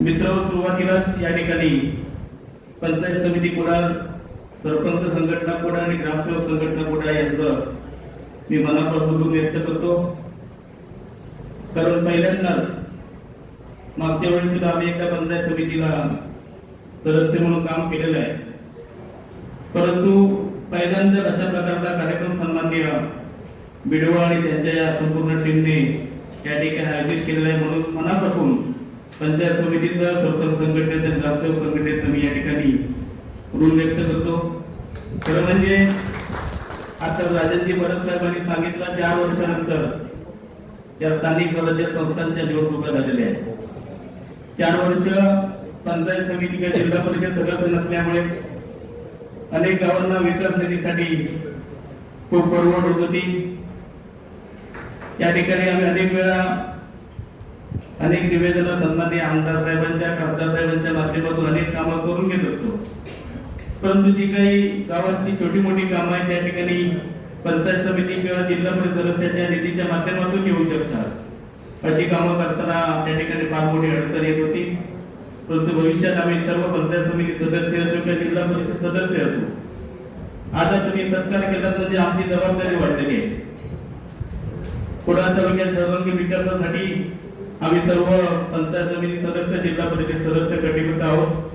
मित्र, सुरुवातीलाच या ठिकाणी पंचायत समिती कुडाळ, सरपंच संघटना कुडाळ आणि ग्रामसेवक संघटना कुडाळ यांचं मी मनापासून व्यक्त करतो. कारण पहिल्यांदाच मागच्या वेळी सुद्धा आम्ही एका पंचायत समितीला सदस्य म्हणून काम केलेलं आहे, परंतु पहिल्यांदा अशा प्रकारचा कार्यक्रम सन्माननीय बिडवा आणि त्यांच्या या संपूर्ण टीमने या ठिकाणी आयोजित केलेला आहे. म्हणून मनापासून पंचायत समितीचा, सरपंच संघटनेचा, ग्रामसेवक संघटनेचा मी या ठिकाणी ऋण व्यक्त करतो. खरं म्हणजे आता राजनजी भरत साहेबांनी सांगितलं 4 वर्षानंतर या स्थानिक स्वराज्य संस्थांच्या निवडणुका झालेल्या आहेत. 4 वर्ष पंचायत समिती किंवा जिल्हा परिषद सदस्य नसल्यामुळे अनेक गावांना विकास निधीसाठी खूप परवड होत होती. या ठिकाणी आम्ही अनेक वेळा अनेक निवेदनं सन्माननीय आमदार साहेबांच्या, खासदार साहेबांच्या माध्यमातून अनेक कामं करून घेत असतो, परंतु जी काही गावातली छोटी मोठी कामं आहेत त्या ठिकाणी पंचायत समिती किंवा जिल्हा परिषद सदस्याच्या निधीच्या माध्यमातून येऊ शकतात. अशी कामं करताना त्या ठिकाणी फार मोठी अडचण येत होती. परंतु भविष्यात आम्ही सर्व पंचायत समिती सदस्य असो किंवा जिल्हा परिषद सदस्य असो, आता तुम्ही सत्कार केला म्हणजे आमची जबाबदारी वाढलेली आहे. कुडाळ तालुक्यात सर्वांगीण विकासासाठी आम्ही सर्व पंचायत समिती सदस्य, जिल्हा परिषद सदस्य कटिबद्ध आहोत.